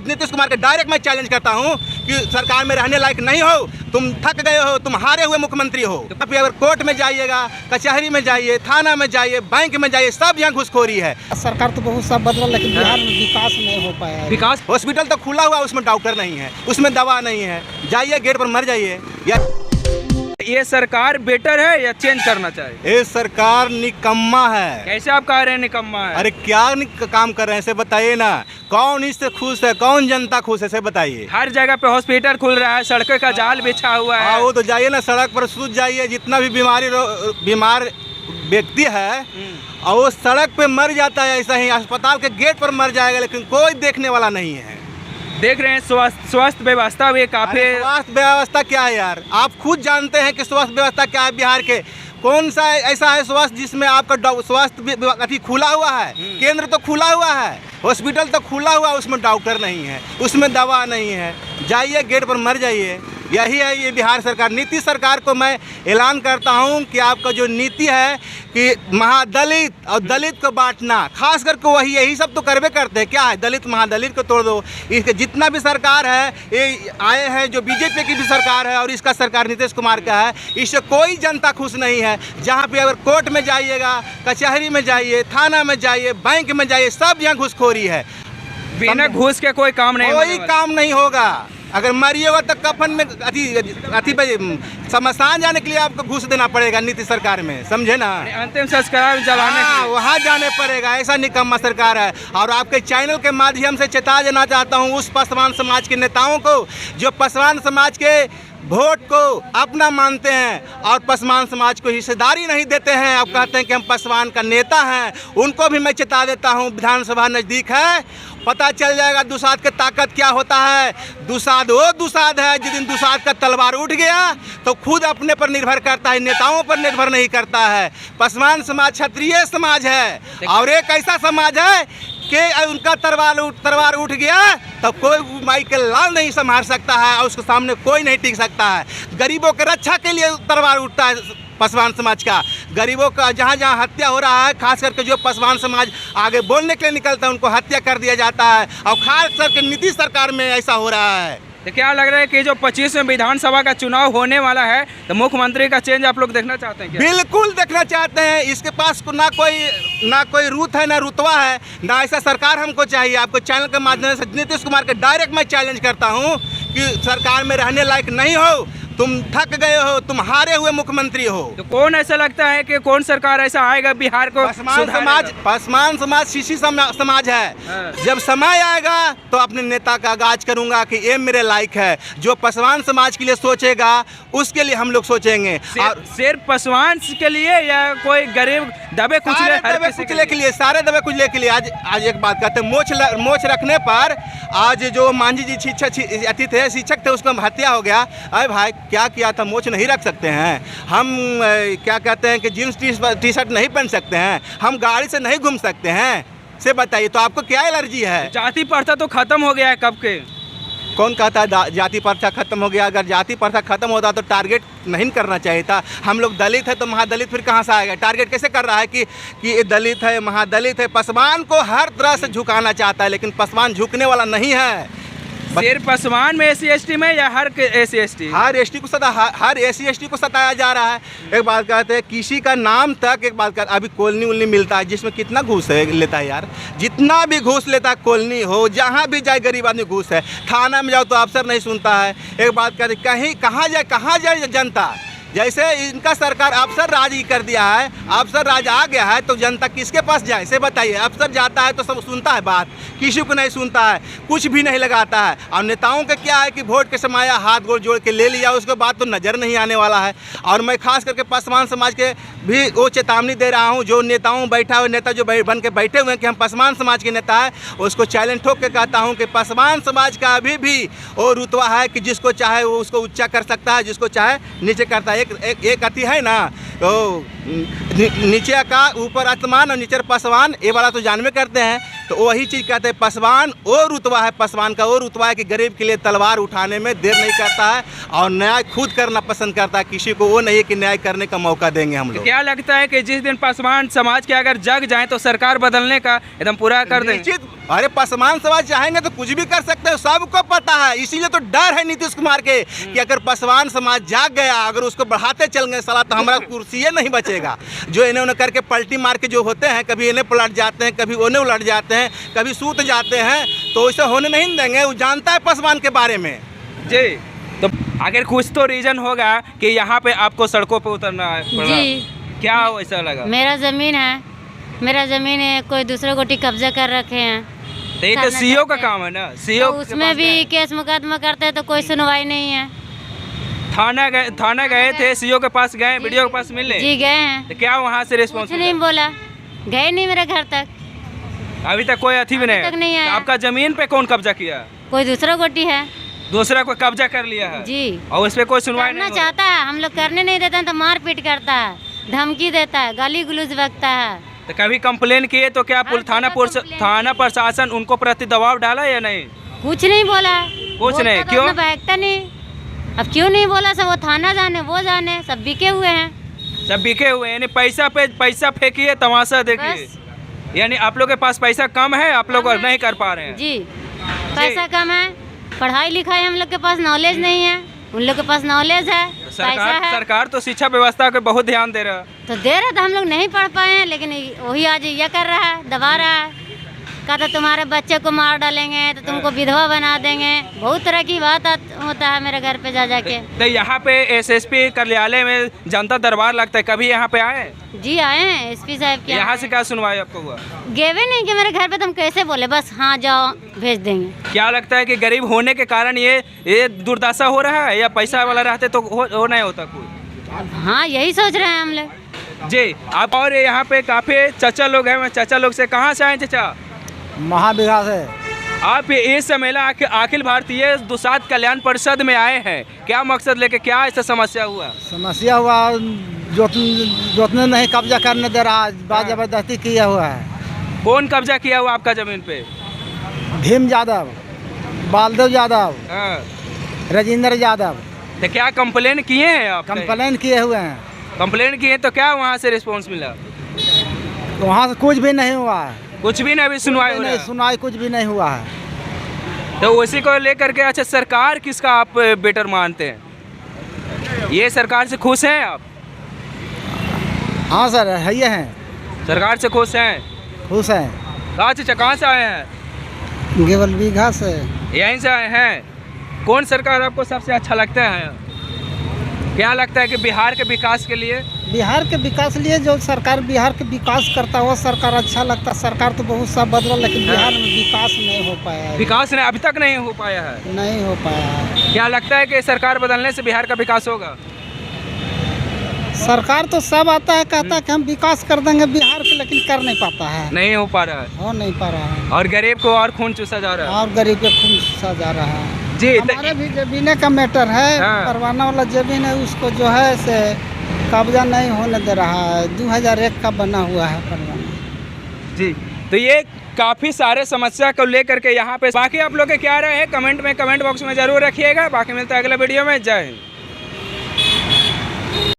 नीतीश कुमार के डायरेक्ट मैं चैलेंज करता हूँ कि सरकार में रहने लायक नहीं हो, तुम थक गए हो, तुम हारे हुए मुख्यमंत्री हो। अभी अगर कोर्ट में जाइएगा, कचहरी में जाइए, थाना में जाइए, बैंक में जाइए, सब यहाँ घुसखोरी है। सरकार तो बहुत सब बदला, लेकिन बिहार में विकास नहीं हो पाया है। विकास हॉस्पिटल तो खुला हुआ, उसमें डॉक्टर नहीं है, उसमें दवा नहीं है, जाइए गेट पर मर जाइए। ये सरकार बेटर है या चेंज करना चाहिए? ये सरकार निकम्मा है। कैसे आप कह रहे हैं निकम्मा है? अरे क्या काम कर रहे हैं, से बताइए ना। कौन इससे खुश है, कौन जनता खुश है, से बताइए। हर जगह पे हॉस्पिटल खुल रहा है, सड़कों का जाल बिछा हुआ है। वो तो जाइए ना, सड़क पर सूझ जाइए, जितना भी बीमार व्यक्ति है और वो सड़क पे मर जाता है, ऐसा ही अस्पताल के गेट पर मर जाएगा, लेकिन कोई देखने वाला नहीं है। देख रहे हैं स्वास्थ्य व्यवस्था भी काफी। स्वास्थ्य व्यवस्था क्या है यार, आप खुद जानते हैं कि स्वास्थ्य व्यवस्था क्या है बिहार के। कौन सा ऐसा है स्वास्थ्य जिसमें आपका स्वास्थ्य अति खुला हुआ है? केंद्र तो खुला हुआ है, हॉस्पिटल तो खुला हुआ है, उसमें डॉक्टर नहीं है, उसमें दवा नहीं है, जाइए गेट पर मर जाइए। यही है ये बिहार सरकार। नीतीश सरकार को मैं ऐलान करता हूं कि आपका जो नीति है कि महादलित और दलित को बांटना, खास करके वही यही सब तो करबे करते हैं। क्या है, दलित महादलित को तोड़ दो। इसके जितना भी सरकार है, ये आए हैं जो बीजेपी की भी सरकार है और इसका सरकार नीतीश कुमार का है, इससे कोई जनता खुश नहीं है। जहाँ पे अगर कोर्ट में जाइएगा, कचहरी में जाइए, थाना में जाइए, बैंक में जाइए, सब यहाँ घुसखोरी है। बिना घूस के कोई काम नहीं, कोई काम नहीं होगा। अगर मरिएगा तो कफन में अति शमशान जाने के लिए आपको घूस देना पड़ेगा नीतीश सरकार में, समझे ना। अंतिम संस्कार जलाने के लिए वहाँ जाने पड़ेगा। ऐसा निकम्मा सरकार है। और आपके चैनल के माध्यम से चेता देना चाहता हूँ उस पासवान समाज के नेताओं को जो पासवान समाज के वोट को अपना मानते हैं और पासवान समाज को हिस्सेदारी नहीं देते हैं। अब कहते हैं कि हम पासवान का नेता हैं, उनको भी मैं चेता देता हूँ, विधानसभा नज़दीक है, पता चल जाएगा दुसाध की ताकत क्या होता है। दुसाध वो दुसाध है, जिस दिन दुसाध का तलवार उठ गया तो खुद अपने पर निर्भर करता है, नेताओं पर निर्भर नहीं करता है। पासवान समाज क्षत्रिय समाज है और एक ऐसा समाज है कि उनका तलवार उठ गया तो कोई माई के लाल नहीं संभाल सकता है और उसके सामने कोई नहीं टिक सकता है। गरीबों की रक्षा के लिए तलवार उठता है पासवान समाज का। गरीबों का जहाँ जहाँ हत्या हो रहा है, खास करके जो पासवान समाज आगे बोलने के लिए निकलता है उनको हत्या कर दिया जाता है और खास करके नीतीश सरकार में ऐसा हो रहा है। तो क्या लग रहा है कि जो 25 में विधानसभा का चुनाव होने वाला है तो मुख्यमंत्री का चेंज आप लोग देखना चाहते हैं क्या? बिल्कुल देखना चाहते हैं। इसके पास ना कोई रूत है, ना रुतवा है, ना ऐसा सरकार हमको चाहिए। आपको चैनल के माध्यम से नीतीश कुमार के डायरेक्ट मैं चैलेंज करता हूँ कि सरकार में रहने लायक नहीं हो, तुम थक गए हो, तुम हारे हुए मुख्यमंत्री हो। तो कौन ऐसा लगता है कि कौन सरकार ऐसा आएगा बिहार को? पासवान समाज शिशी समाज है। जब समय आएगा तो अपने नेता का आगाज करूंगा कि ये मेरे लायक है। जो पासवान समाज के लिए सोचेगा उसके लिए हम लोग सोचेंगे। सिर्फ पासवान के लिए या कोई गरीब दबे कुचले के लिए, सारे दबे कुचले के लिए। आज एक बात कहते हैं, मोछ रखने पर आज जो मांझी जी शिक्षक थे उसका हत्या हो गया। अरे भाई क्या किया था, मोछ नहीं रख सकते हैं हम? क्या कहते हैं कि जींस टी शर्ट नहीं पहन सकते हैं हम? गाड़ी से नहीं घूम सकते हैं? से बताइए तो आपको क्या एलर्जी है? जाति प्रथा तो खत्म हो गया है कब के। कौन कहता है जाति प्रथा खत्म हो गया? अगर जाति प्रथा खत्म होता तो टारगेट नहीं करना चाहिए था। हम लोग दलित है तो महादलित फिर कहाँ से आएगा? टारगेट कैसे कर रहा है कि ये दलित है, महादलित है? पासवान को हर तरह से झुकाना चाहता है, लेकिन पासवान झुकने वाला नहीं है। सिर्फ पासवान में SC/ST में या हर SC/ST? हर SC/ST को सताया जा रहा है। एक बात कहते हैं किसी का नाम तक, एक बात कहते अभी कॉलोनी उलनी मिलता है जिसमें कितना घूस लेता है यार। जितना भी घूस लेता है, कॉलोनी हो जहाँ भी जाए गरीब आदमी घूस है। थाना में जाओ तो अफसर नहीं सुनता है। एक बात कहते कहाँ जाए जनता? जैसे इनका सरकार अफसर राज ही कर दिया है, अफसर राज आ गया है तो जनता किसके पास जाए? से बताइए। अफसर जाता है तो सब सुनता है बात, किसी को नहीं सुनता है, कुछ भी नहीं लगाता है। और नेताओं का क्या है कि वोट के समय हाथ गोड़ जोड़ के ले लिया, उसके बाद तो नज़र नहीं आने वाला है। और मैं खास करके पासवान समाज के भी वो चेतावनी दे रहा हूँ, जो नेताओं बैठा हुए नेता जो बन के बैठे हुए हैं कि हम पासवान समाज के नेता है, उसको चैलेंज ठोक के कहता हूँ कि पासवान समाज का अभी भी वो रुतवा है कि जिसको चाहे वो उसको ऊँचा कर सकता है, जिसको चाहे नीचे करता है। एक अति है ना, तो नीचे आकाश ऊपर आसमान और नीचे पासवान, ये वाला तो जानवे करते हैं। तो वही चीज़ कहते हैं पासवान और रुतबा है, पासवान का और रुतबा है कि गरीब के लिए तलवार उठाने में देर नहीं करता है और न्याय खुद करना पसंद करता है। किसी को वो नहीं है कि न्याय करने का मौका देंगे हम लोग। क्या लगता है कि जिस दिन पासवान समाज के अगर जग जाए तो सरकार बदलने का एकदम पूरा कर दें? निश्चित। अरे पासवान समाज चाहेंगे तो कुछ भी कर सकते हैं, सबको पता है। इसीलिए तो डर है नीतीश कुमार के कि अगर पासवान समाज जाग गया, अगर उसको बढ़ाते चल गए साला, तो हमारा कुर्सी नहीं बचेगा। जो इन्हें उन्हें करके पलटी मार के जो होते हैं, कभी इन्हें पलट जाते हैं, कभी उन्हें उलट जाते हैं, कभी सूत जाते हैं, तो ऐसे होने नहीं देंगे। वो जानता है पासवान के बारे में। जी, तो अगर कुछ तो रीजन होगा कि यहाँ पे आपको सड़कों पे उतरना है पड़ा। जी। क्या ऐसा लगा? मेरा ज़मीन है, मेरा ज़मीन है, कोई दूसरे गोटी कब्जा कर रखे हैं। तो ये तो करना सीओ का चाहते हैं। काम है ना, सीओ तो उसमें भी केस मुकदमा करते हैं तो कोई सुनवाई नहीं है। थाना गए थे, सीओ के पास गए, वीडियो के पास मिलने? जी गए हैं, तो क्या वहाँ से रिस्पॉन्स कुछ नहीं बोला, गए नहीं मेरे घर तक, अभी तक कोई अथी भी अभी नहीं तक नहीं है? आया। तो आपका जमीन पे कौन कब्जा किया? कोई दूसरा गोटी है। दूसरा कोई कब्जा कर लिया है जी। और उस पर कोई सुनवाई करना नहीं हो? चाहता है, हम लोग करने नहीं देते हैं तो मार पीट करता है, धमकी देता है, गाली गलौज बकता है। तो कभी कंप्लेन किए तो क्या हर जगह complain। थाना प्रशासन उनको प्रति दबाव डाला या नहीं? कुछ नहीं बोला। कुछ नहीं, बोलता तो क्यों? अपना बहकता नहीं। अब क्यों नहीं बोला? सब वो थाना जाने, वो जाने, सब बिके हुए हैं। सब बिके हुए, यानी पैसा फेंकिए, तमाशा देखिए। बस। यानी आप लोग के पास पैसा कम है, आप लोग कम है। नहीं कर पा रहे हैं। जी, पैसा कम है, पढ़ाई लिखाई हम लोग के पास नॉलेज नहीं है, उन लोग के पास नॉलेज है, पैसा है। सरकार तो शिक्षा व्यवस्था पे बहुत ध्यान दे रहा है। तो दे रहे तो हम लोग नहीं पढ़ पाए हैं, लेकिन वही आज ये कर रहा है, दबा रहा है। कहता तुम्हारे बच्चे को मार डालेंगे, तो तुमको विधवा बना देंगे, बहुत तरह की बात होता है मेरे घर पे जा जाके। तो यहाँ पे एसएसपी कार्यालय में जनता दरबार लगता है, कभी यहाँ पे आए? जी आए हैं एसपी साहब के यहाँ से क्या सुनवाई आपको हुआ? गेवे नहीं कि मेरे घर पे तुम कैसे बोले, बस हाँ जाओ भेज देंगे। क्या लगता है कि गरीब होने के कारण ये दुर्दशा हो रहा है, या पैसा वाला रहते तो हो नहीं होता कोई? हाँ यही सोच रहे हैं हम लोग। जी, आप और यहाँ पे काफ़ी चाचा लोग हैं, मैं चाचा लोग से कहाँ से आए चाचा? महाबिघा से। आप इस मेला अखिल भारतीय दुसाध कल्याण परिषद में आए हैं, क्या मकसद लेके, क्या ऐसा समस्या हुआ? समस्या हुआ जोतने नहीं कब्जा करने दे रहा, बात जबरदस्ती किया हुआ है। कौन कब्जा किया हुआ आपका जमीन पे? भीम यादव, बालदेव यादव, हाँ। राजेंद्र यादव। तो क्या कंप्लेन किए हैं आप? कंप्लेन किए हुए हैं। कंप्लेन किए तो क्या वहाँ से रिस्पॉन्स मिला? तो वहाँ से कुछ भी नहीं हुआ है, कुछ भी नहीं, अभी सुनवाई हो रहा नहीं है। सुनाई कुछ भी नहीं हुआ है। तो उसी को लेकर के अच्छा, सरकार किसका आप बेटर मानते हैं? ये सरकार से खुश हैं आप? हाँ सर, है ये हैं, सरकार से खुश हैं? खुश हैं। अच्छा, कहाँ से आए हैं? केवल बीघा से। यहीं से आए हैं। कौन सरकार आपको सबसे अच्छा लगता है? क्या लगता है कि बिहार के विकास के लिए? बिहार के विकास के लिए जो सरकार बिहार के विकास करता है वो सरकार अच्छा लगता है। सरकार तो बहुत सा बदला, लेकिन बिहार में विकास नहीं हो पाया है। विकास ने अभी तक नहीं हो पाया है। नहीं हो पाया है। क्या लगता है कि सरकार बदलने से बिहार का विकास होगा? सरकार तो सब आता है, कहता है कि हम विकास कर देंगे बिहार के, लेकिन कर नहीं पाता है, नहीं हो पा रहा है, हो नहीं पा रहा है। और गरीब को और खून चूसा जा रहा है। और गरीब के खून सा जा रहा है। जी, हमारे भी जमीने का मैटर है। हाँ। परवाना वाला जमीन है, उसको जो है से कब्जा नहीं होने दे रहा है। 2001 का बना हुआ है परवाना। जी, तो ये काफ़ी सारे समस्या को लेकर के यहाँ पे, बाकी आप लोग के क्या राय है कमेंट बॉक्स में ज़रूर रखिएगा। बाकी मिलता है अगले वीडियो में। जय हिंद।